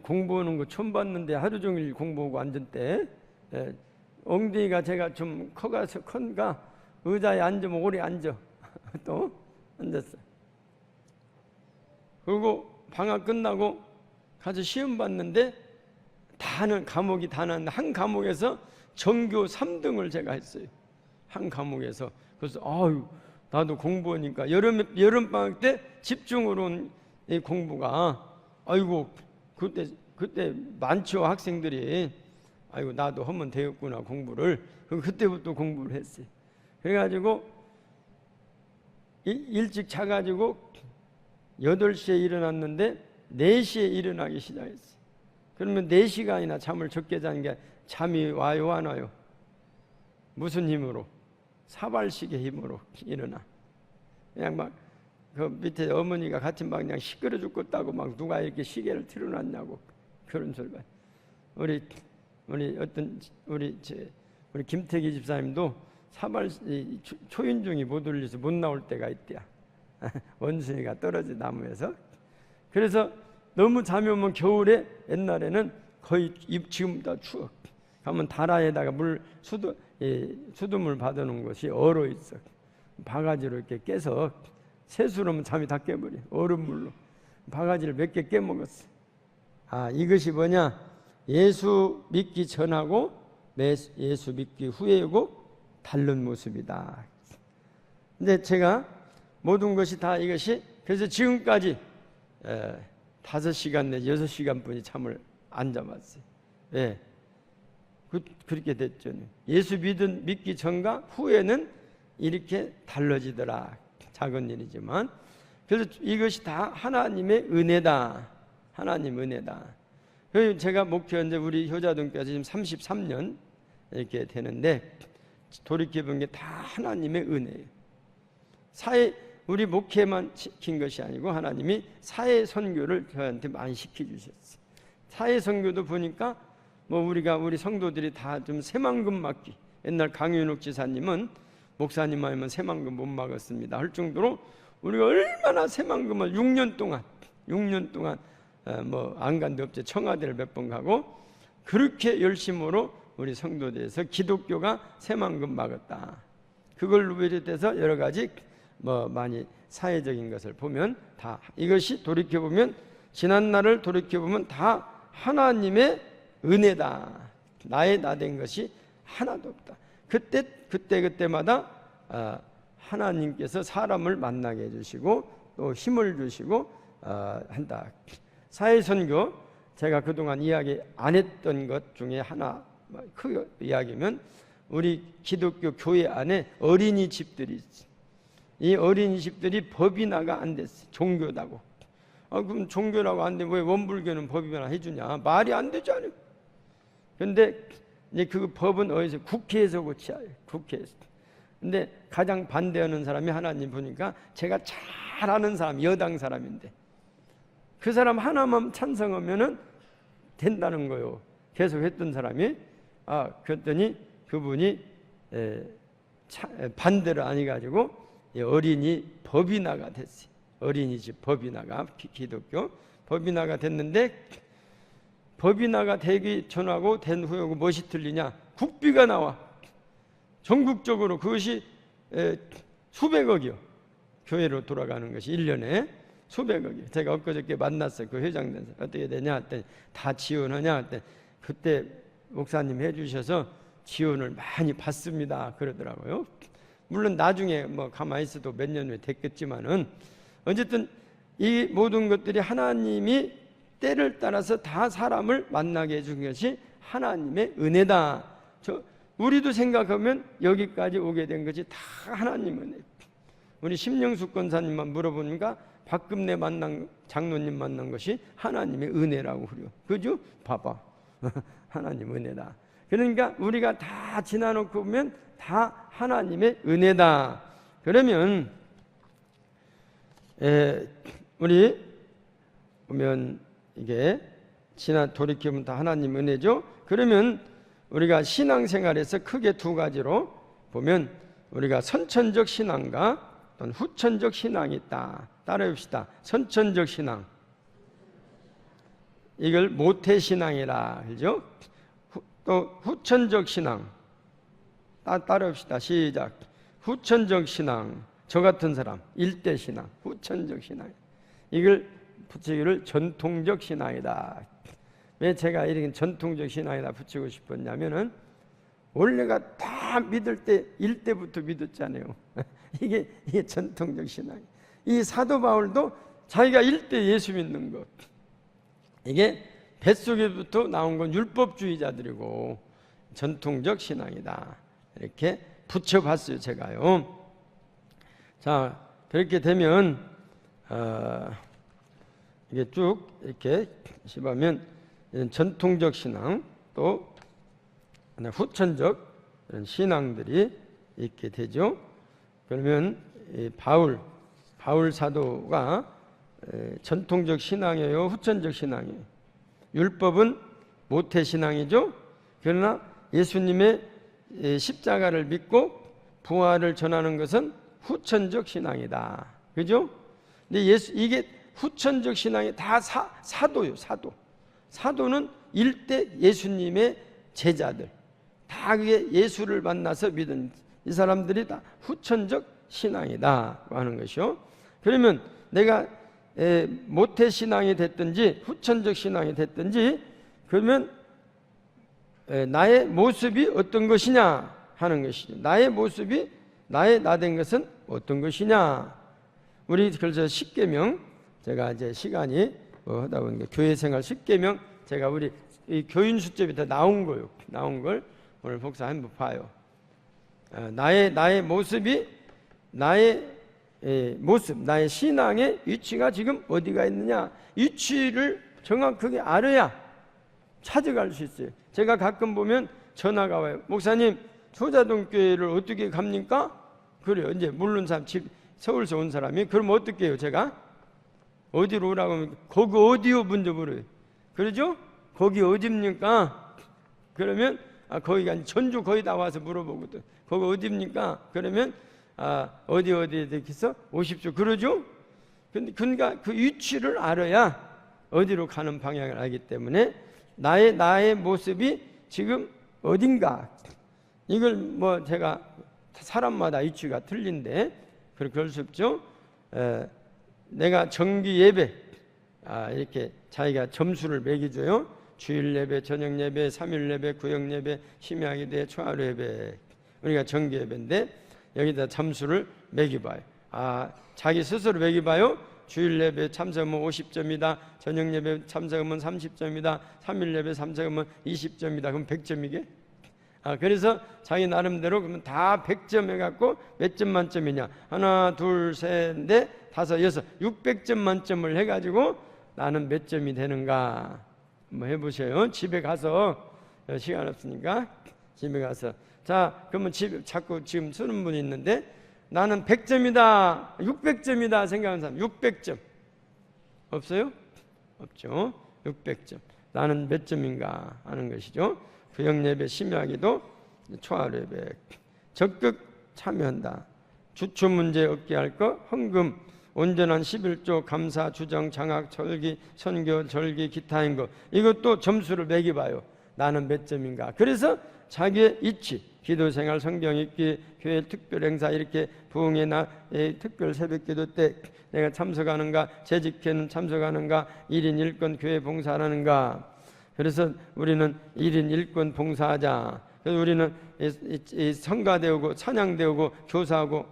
[SPEAKER 1] 공부하는 거 처음 봤는데 하루 종일 공부하고 앉은 때 엉덩이가 제가 좀 커가서 큰가 의자에 앉으면 오래 앉아. 또 앉았어. 그리고 방학 끝나고 가서 시험 봤는데 과목이 다 나왔는데 한 과목에서 전교 3등을 제가 했어요. 한 과목에서. 그래서 아유 나도 공부하니까 여름방학 때 집중으로 온 이 공부가 아이고 그때 많죠 학생들이. 아이고 나도 하면 되겠구나 공부를. 그때부터 공부를 했어요. 그래가지고 일찍 자가지고 8시에 일어났는데 4시에 일어나기 시작했어요. 그러면 4시간이나 잠을 적게 자는 게 잠이 와요 안 와요? 무슨 힘으로? 사발식의 힘으로 일어나. 그냥 막 그 밑에 어머니가 같이 막 그냥 시끄러 죽겠다고 막 누가 이렇게 시계를 틀어놨냐고 그런 소리 봐요. 우리 김태기 집사님도 초인종이 못 울려서 못 나올 때가 있대야. 원숭이가 떨어져 나무에서. 그래서 너무 잠이 오면 겨울에 옛날에는 거의 지금보다 추워. 가면 다라에다가 수돗물 받아놓은 것이 얼어 있어. 바가지로 이렇게 깨서 세수로면 잠이 다 깨버려. 얼음물로 바가지를 몇 개 깨먹었어. 이것이 뭐냐? 예수 믿기 전하고 예수 믿기 후에고 다른 모습이다. 근데 제가 모든 것이 다 이것이, 그래서 지금까지 5시간 내지 6시간 뿐이 잠을 안 잡았어요. 왜? 그렇게 됐죠. 예수 믿기 전과 후에는 이렇게 달라지더라. 작은 일이지만. 그래서 이것이 다 하나님의 은혜다. 하나님 은혜다. 그래서 제가 목회한 지 우리 효자동교에서 지금 33년 이렇게 되는데, 돌이켜본 게 다 하나님의 은혜예요. 우리 목회만 시킨 것이 아니고 하나님이 사회 선교를 저한테 많이 시켜주셨어요. 사회 선교도 보니까 우리 성도들이 다 좀 새만금 막기. 옛날 강윤욱 지사님은 목사님 아니면 새만금 못 막았습니다 할 정도로 우리가 얼마나 새만금을 6년 동안 안 간 데 없지. 청와대를 몇 번 가고 그렇게 열심으로 우리 성도들에서 기독교가 새만금 막았다. 그걸로 비롯해서 여러 가지 많이 사회적인 것을 보면 다 이것이 돌이켜보면, 지난 날을 돌이켜보면 다 하나님의 은혜다. 나된 것이 하나도 없다. 그때마다 하나님께서 사람을 만나게 해주시고 또 힘을 주시고 한다. 사회선교, 제가 그동안 이야기 안 했던 것 중에 하나 그 이야기면, 우리 기독교 교회 안에 어린이집들이 있어요. 이 어린이집들이 법인화가 안 됐어요. 종교다고. 그럼 종교라고 안 되면 왜 원불교는 법인화 해주냐? 말이 안 되잖아요. 그런데 이제 그 법은 어디서? 국회에서 고쳐야 해요. 국회에서. 근데 가장 반대하는 사람이 하나님 보니까 제가 잘 아는 사람, 여당 사람인데 그 사람 하나만 찬성하면은 된다는 거요. 계속 했던 사람이. 그랬더니 그분이 반대를 안 해가지고 어린이 법인화가 됐어요. 어린이집 법인화가, 기독교 법인화가 됐는데, 법인화가 되기 전하고 된 후하고 무엇이 틀리냐? 국비가 나와. 전국적으로 그것이 수백억이요. 교회로 돌아가는 것이 1년에 수백억이요. 제가 엊그저께 만났어요. 그 회장된 사람. 어떻게 되냐 했더니 다 지원하냐 했더니 그때 목사님 해주셔서 지원을 많이 받습니다 그러더라고요. 물론 나중에 가만히 있어도 몇 년 후에 됐겠지만은, 어쨌든 이 모든 것들이 하나님이 때를 따라서 다 사람을 만나게 해준 것이 하나님의 은혜다. 우리도 생각하면 여기까지 오게 된 것이 다 하나님 은혜. 우리 심영숙 권사님만 물어보니까 박금내 장로님 만난 것이 하나님의 은혜라고 그래요. 그죠? 봐봐. 하나님 은혜다. 그러니까 우리가 다 지나놓고 보면 다 하나님의 은혜다. 그러면 우리 보면 이게 돌이키면 다 하나님 은혜죠. 그러면 우리가 신앙생활에서 크게 두 가지로 보면, 우리가 선천적 신앙과 또는 후천적 신앙이 있다. 따라해봅시다. 선천적 신앙, 이걸 모태신앙이라 그러죠. 또 후천적 신앙, 따라합시다. 시작. 후천적 신앙, 저 같은 사람 일대신앙, 후천적 신앙. 이걸 붙이기를 전통적 신앙이다. 왜 제가 이렇게 전통적 신앙이다 붙이고 싶었냐면은, 원래가 다 믿을 때 일대부터 믿었잖아요. 이게 전통적 신앙. 이 사도 바울도 자기가 일대 예수 믿는 것, 이게 뱃속에부터 나온 건 율법주의자들이고 전통적 신앙이다. 이렇게 붙여봤어요, 제가요. 자, 그렇게 되면 이게 쭉 이렇게 씹으면 전통적 신앙, 또 후천적 신앙들이 있게 되죠. 그러면 바울 사도가 전통적 신앙이에요, 후천적 신앙이에요? 율법은 모태 신앙이죠. 그러나 예수님의 십자가를 믿고 부활을 전하는 것은 후천적 신앙이다. 그죠? 근데 이게 후천적 신앙이 다 사도요, 사도. 사도는 일대 예수님의 제자들. 다 그게 예수를 만나서 믿은 이 사람들이 다 후천적 신앙이다 하는 것이요. 그러면 내가 모태 신앙이 됐든지 후천적 신앙이 됐든지 그러면 나의 모습이 어떤 것이냐 하는 것이죠. 나의 모습이 나의 나된 것은 어떤 것이냐. 우리 그래서 10계명 제가 이제 시간이 하다 보니까 교회생활 10계명 제가 우리 이 교인 수첩에 나온 거요. 나온 걸 오늘 복사 한번 봐요. 나의 모습이 나의 모습, 나의 신앙의 위치가 지금 어디가 있느냐. 위치를 정확하게 알아야 찾아갈 수 있어요. 제가 가끔 보면 전화가 와요. 목사님, 소자동교회를 어떻게 갑니까? 그래요. 이제 모르는 사람, 서울서 온 사람이 그럼 어떻게 해요? 제가 어디로 오라고 하면 거기 어디요? 먼저 물어요. 그러죠? 거기 어디입니까? 그러면 거기가 전주 거의 다 와서 물어보거든. 거기 어디입니까? 그러면 어디에 대해서 오십시오. 그러죠? 근데 그러니까 그 위치를 알아야 어디로 가는 방향을 알기 때문에 나의 모습이 지금 어딘가. 이걸 뭐 제가 사람마다 위치가 틀린데 그럴 수 없죠. 내가 정기 예배 이렇게 자기가 점수를 매기줘요. 주일 예배, 저녁 예배, 3일 예배, 구역 예배, 심야기대, 초하루 예배. 우리가 정기 예배인데 여기다 점수를 매겨봐요. 자기 스스로 매겨봐요. 주일 예배 참석하면 50점이다. 저녁 예배 참석하면 30점이다. 3일 예배 참석하면 20점이다. 그럼 100점이게? 그래서 자기 나름대로 그러면 다 100점 해갖고 몇 점 만점이냐? 하나, 둘, 셋, 넷, 다섯, 여섯, 600점 만점을 해가지고 나는 몇 점이 되는가? 한번 해보세요. 집에 가서 시간 없으니까 집에 가서 자 그러면 자꾸 지금 쓰는 분이 있는데 나는 100점이다 600점이다 생각하는 사람 600점 없어요? 없죠. 600점 나는 몇 점인가 하는 것이죠. 구역예배 심야기도 초하루 예배 적극 참여한다. 주초 문제 없게 할 것 헌금 온전한 11조 감사 주정 장학 절기 선교 절기 기타인 것 이것도 점수를 매겨봐요. 나는 몇 점인가. 그래서 자기의 이치 기도생활 성경 읽기 교회 특별 행사 이렇게 부흥회나 특별 새벽기도 때 내가 참석하는가 재직회는 참석하는가 1인 1건 교회 봉사하는가. 그래서 우리는 1인 1건 봉사하자. 그래서 우리는 성가대우고 찬양대우고 교사하고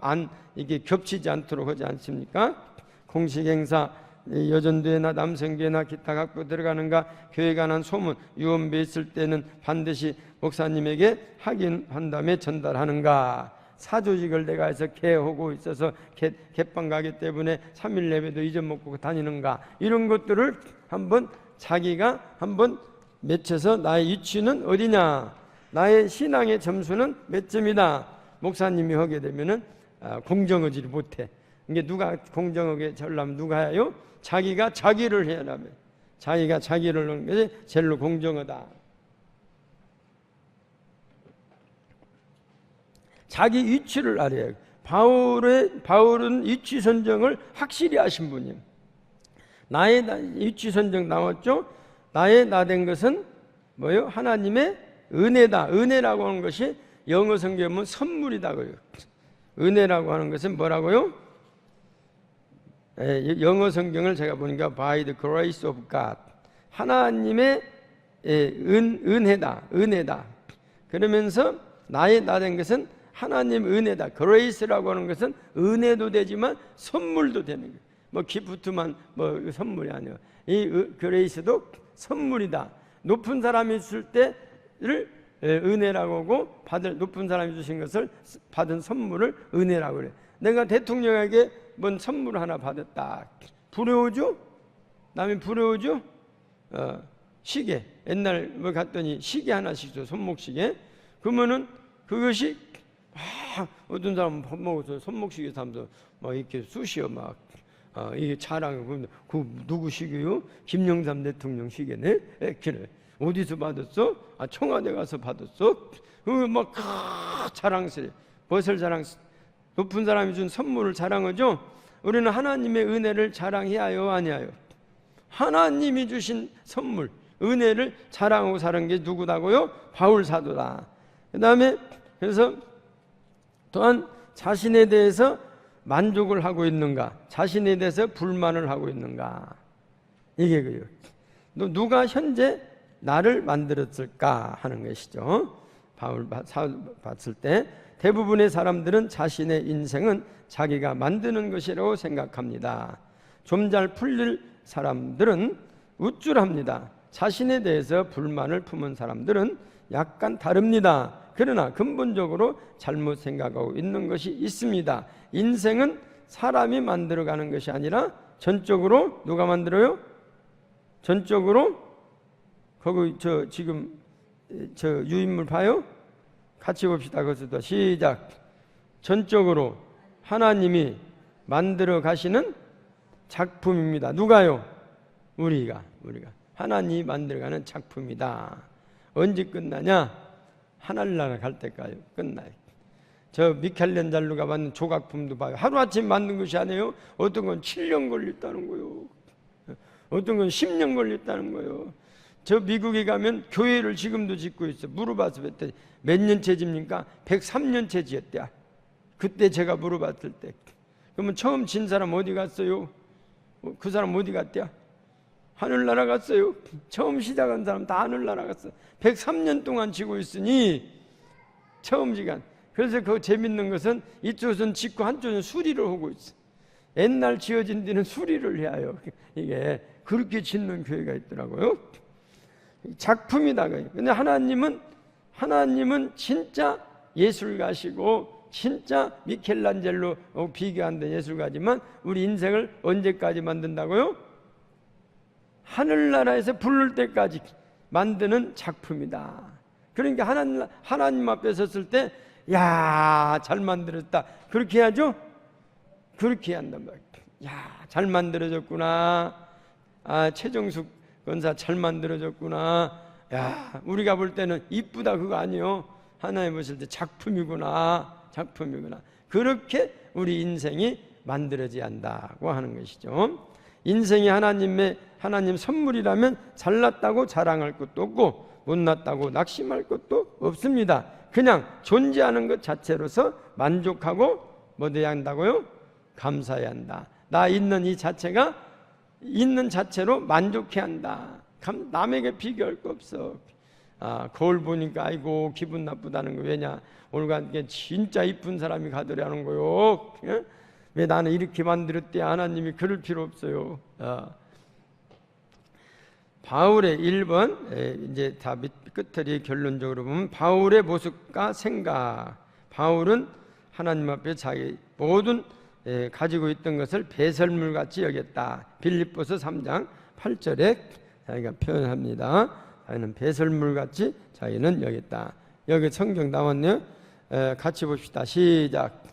[SPEAKER 1] 이게 겹치지 않도록 하지 않습니까? 공식 행사 여전교회나 남성교회나 기타 갖고 들어가는가 교회 관한 소문 유언배 있을 때는 반드시 목사님에게 확인한 다음에 전달하는가. 사조직을 내가 해서 개하고 있어서 개방 가기 때문에 3일 예배도 잊어먹고 다니는가. 이런 것들을 한번 자기가 한번 맺혀서 나의 위치는 어디냐 나의 신앙의 점수는 몇 점이다. 목사님이 하게 되면은 공정하지 못해. 이게 누가 공정하게 하려면 누가 해요? 자기가 자기를 해야라면 자기가 자기를 하는 것이 제일로 공정하다. 자기 위치를 알아야. 바울은 위치 선정을 확실히 하신 분이에요. 나의 위치 선정 나왔죠? 나의 나된 것은 뭐예요? 하나님의 은혜다. 은혜라고 하는 것이 영어 성경에 보면 선물이다고요. 은혜라고 하는 것은 뭐라고요? 영어 성경을 제가 보니까 by the grace of God 하나님의 은혜다. 은혜다. 그러면서 나의 나된 것은 하나님 은혜다. grace라고 하는 것은 은혜도 되지만 선물도 되는 거예요. 뭐 기프트만 뭐 선물이 아니에요. 이 grace도 선물이다. 높은 사람이 있을 때를 은혜라고 하고 높은 사람이 주신 것을 받은 선물을 은혜라고 그래요. 내가 대통령에게 뭔 선물 하나 받았다. 부러우죠? 남이 부러우죠? 시계. 옛날 뭐 갔더니 시계 하나씩 줘. 손목시계. 그러면은 그것이 어떤 사람은 밥 먹어서 손목시계 사면서 막 이렇게 쑤시어 막 이게 자랑을. 그 누구 시계요? 김영삼 대통령 시계네. 그래. 어디서 받았어? 청와대 가서 받았어? 막 자랑스레. 무엇을 자랑? 높은 사람이 준 선물을 자랑하죠. 우리는 하나님의 은혜를 자랑해야 하요 아니하요? 하나님이 주신 선물, 은혜를 자랑하고 사는 게 누구다고요? 바울 사도다. 그 다음에 그래서 또한 자신에 대해서 만족을 하고 있는가, 자신에 대해서 불만을 하고 있는가, 이게 그요. 누가 현재 나를 만들었을까 하는 것이죠. 바울 봤을 때 대부분의 사람들은 자신의 인생은 자기가 만드는 것이라고 생각합니다. 좀 잘 풀릴 사람들은 우쭐합니다. 자신에 대해서 불만을 품은 사람들은 약간 다릅니다. 그러나 근본적으로 잘못 생각하고 있는 것이 있습니다. 인생은 사람이 만들어가는 것이 아니라 전적으로 누가 만들어요? 전적으로 거기 지금 유인물 봐요? 같이 봅시다. 그것도 시작. 전적으로 하나님이 만들어 가시는 작품입니다. 누가요? 우리가 하나님이 만들어가는 작품이다. 언제 끝나냐? 하늘나라 갈 때까지 끝나요. 저 미켈란젤로가 만든 조각품도 봐요. 하루아침에 만든 것이 아니에요. 어떤 건 7년 걸렸다는 거요. 어떤 건 10년 걸렸다는 거요. 저 미국에 가면 교회를 지금도 짓고 있어. 물어봐서 그랬더니 몇 년째 집니까? 103년째 지었대야. 그때 제가 물어봤을 때. 그러면 처음 진 사람 어디 갔어요? 그 사람 어디 갔대야? 하늘나라 갔어요. 처음 시작한 사람 다 하늘나라 갔어. 103년 동안 지고 있으니 처음 시간. 그래서 그 재밌는 것은 이쪽은 짓고 한쪽은 수리를 하고 있어. 옛날 지어진 데는 수리를 해야 해요. 이게 그렇게 짓는 교회가 있더라고요. 작품이다. 근데 하나님은 진짜 예술가시고 진짜 미켈란젤로 비교한다 예술가지만 우리 인생을 언제까지 만든다고요? 하늘나라에서 부를 때까지 만드는 작품이다. 그러니까 하나님 앞에 섰을 때 야, 잘 만들었다. 그렇게 해야죠? 그렇게 해야 한단 말이에요. 야, 잘 만들어졌구나. 아, 최정숙 권사 잘 만들어졌구나. 야, 우리가 볼 때는 이쁘다 그거 아니요. 하나님 보실 때 작품이구나. 그렇게 우리 인생이 만들어져야 한다고 하는 것이죠. 인생이 하나님 선물이라면 잘났다고 자랑할 것도 없고 못났다고 낙심할 것도 없습니다. 그냥 존재하는 것 자체로서 만족하고 뭐 돼야 한다고요? 감사해야 한다. 나 있는 이 자체가 있는 자체로 만족해야 한다. 남에게 비교할 거 없어. 거울 보니까 아이고 기분 나쁘다는 거 왜냐? 오늘 가게 진짜 이쁜 사람이 가더라는 거요. 왜 나는 이렇게 만들었대? 하나님이 그럴 필요 없어요. 바울의 1번 이제 다 끝들이 결론적으로 보면 바울의 모습과 생각. 바울은 하나님 앞에 자기 모든 가지고 있던 것을 배설물같이 여겼다. 빌립보서 3장 8절에 자기가 표현합니다. 자기는 배설물같이 자기는 여겼다. 여기 성경 나왔네요. 같이 봅시다. 시작.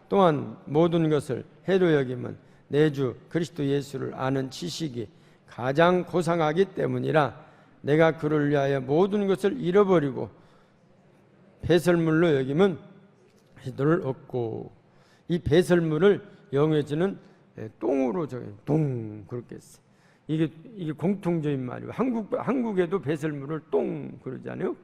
[SPEAKER 1] 또한 모든 것을 해로 여기면 내 주 그리스도 예수를 아는 지식이 가장 고상하기 때문이라 내가 그를 위하여 모든 것을 잃어버리고 배설물로 여기면 그리스도를 얻고. 이 배설물을 영어에서는 똥으로 똥 그렇게 했어요. 이게 공통적인 말이에요. 한국에도 배설물을 똥 그러잖아요.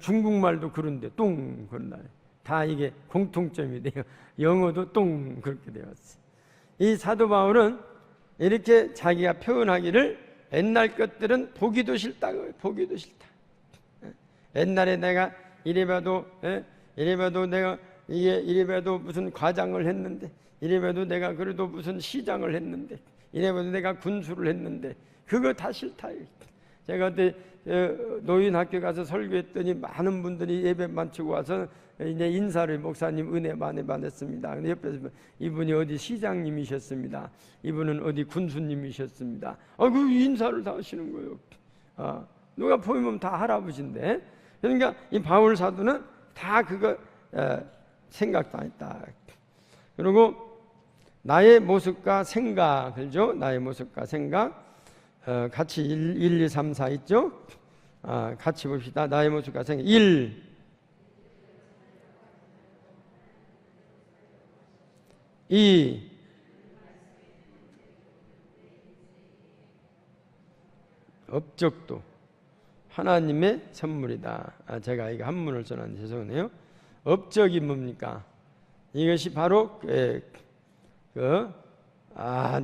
[SPEAKER 1] 중국말도 그런데 똥 그런다. 다 이게 공통점이 돼요. 영어도 똥 그렇게 되었어요. 이 사도 바울은 이렇게 자기가 표현하기를 옛날 것들은 보기도 싫다고요. 보기도 싫다. 옛날에 내가 이래봐도 내가 이래봐도 무슨 과장을 했는데, 이래봐도 내가 그래도 무슨 시장을 했는데, 이래봐도 내가 군수를 했는데 그거 다 싫다. 제가 그때 노인 학교 가서 설교했더니 많은 분들이 예배 마치고 와서 이제 인사를 목사님 은혜 많이 받았습니다. 근데 옆에서 이분이 어디 시장님이셨습니다. 이분은 어디 군수님이셨습니다. 그 인사를 다 하시는 거예요. 누가 보이면 다 할아버지인데. 그러니까 이 바울 사도는 다 그거 생각 다 했다. 그리고 나의 모습과 생각, 그죠? 나의 모습과 생각. 같이 1, 2, 3, 4 있죠? 같이 봅시다. 나의 모습과 생각. 1. 이 업적도 하나님의 선물이다. 제가 이거 한문을 써놨는데 죄송해요. 업적이 뭡니까? 이것이 바로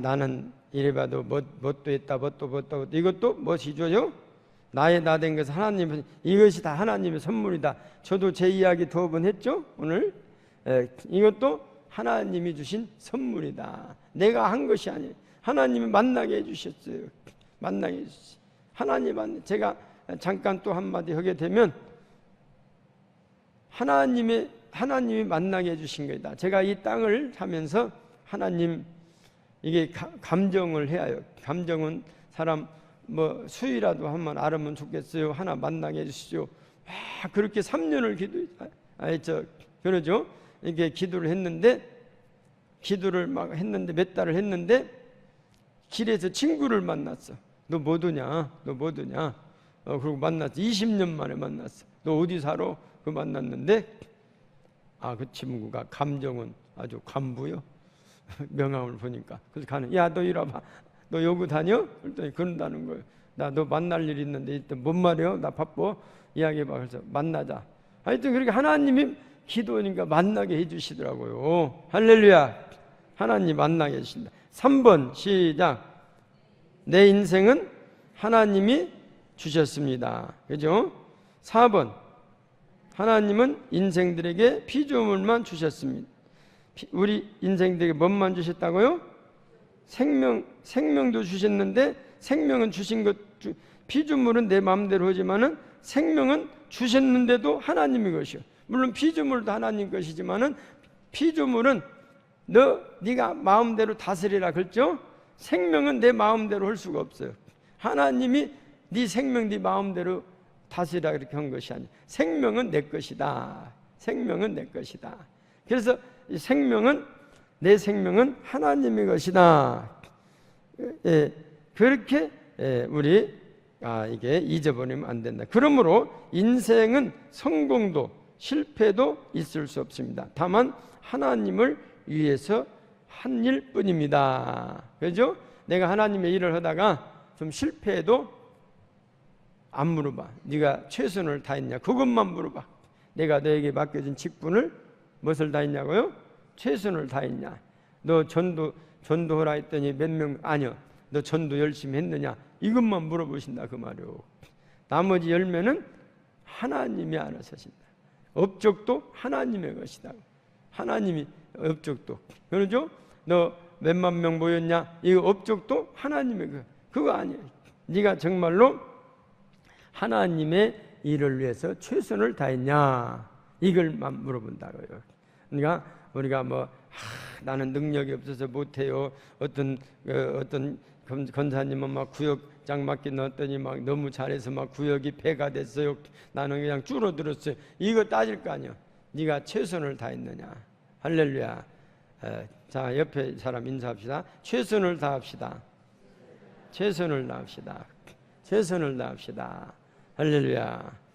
[SPEAKER 1] 나는 이래봐도 뭣도 했다 뭣도 이것도 무엇이죠? 나의 나 된 것은 하나님, 이것이 다 하나님의 선물이다. 저도 제 이야기 두어 번 했죠 오늘. 이것도 하나님이 주신 선물이다. 내가 한 것이 아니에요. 하나님이 만나게 해주셨어요. 만나게 해주셨어요. 하나님, 제가 잠깐 또 한마디 하게 되면 하나님이 만나게 해주신 거다. 제가 이 땅을 사면서 하나님, 이게 감정을 해야 해요. 감정은 사람 수위라도 한번 알으면 좋겠어요. 하나 만나게 해주시죠. 그렇게 3년을 기도했죠. 그러죠. 이게 기도를 막 했는데 몇 달을 했는데 길에서 친구를 만났어. 너 뭐더냐? 그리고 만났어. 20년 만에 만났어. 너 어디 살아? 그 만났는데 그 친구가 감정은 아주 간부요. 명함을 보니까. 그래서 가는, 야, 너 이리 와봐. 너 여기 다녀? 그랬더니 그런다는 거예요. 나 너 만날 일 있는데 이때 뭔 말이야? 나 바빠. 이야기해봐. 그래서 만나자. 하여튼 그렇게 하나님이 기도니까 만나게 해주시더라고요. 할렐루야. 하나님 만나게 해주신다. 3번 시작. 내 인생은 하나님이 주셨습니다. 그죠? 4번 하나님은 인생들에게 피조물만 주셨습니다. 우리 인생들에게 뭔만 주셨다고요? 생명도 주셨는데 생명은 주신 것, 피조물은 내 마음대로 하지만은 생명은 주셨는데도 하나님의 것이요. 물론 피조물도 하나님 것이지만은 피조물은 네가 마음대로 다스리라 그랬죠? 생명은 내 마음대로 할 수가 없어요. 하나님이 네 생명 네 마음대로 다스리라 그렇게 한 것이 아니에요. 생명은 내 것이다. 생명은 내 것이다. 그래서 이 내 생명은 하나님의 것이다. 그렇게 우리 이게 잊어버리면 안 된다. 그러므로 인생은 성공도 실패도 있을 수 없습니다. 다만 하나님을 위해서 한 일뿐입니다. 그죠? 내가 하나님의 일을 하다가 좀 실패해도 안 물어봐. 네가 최선을 다했냐? 그것만 물어봐. 내가 너에게 맡겨진 직분을 무엇을 다했냐고요? 최선을 다했냐? 너 전도하라 했더니 몇 명 아니요. 너 전도 열심히 했느냐? 이것만 물어보신다 그 말이요. 나머지 열매는 하나님이 알아서 하신다. 업적도 하나님의 것이다. 하나님이 업적도. 그러죠? 너 몇만 명 모였냐? 이 업적도 하나님의 것. 그거 아니에요. 네가 정말로 하나님의 일을 위해서 최선을 다했냐? 이걸만 물어본다고요. 그러니까 우리가 나는 능력이 없어서 못해요. 어떤 권사님은 막 구역장 맡긴 넣었더니 막 너무 잘해서 막 구역이 배가 됐어요. 나는 그냥 줄어들었어요. 이거 따질 거 아니야. 네가 최선을 다했느냐? 할렐루야. 자, 옆에 사람 인사합시다. 최선을 다합시다. 최선을 다합시다. 최선을 다합시다. 할렐루야.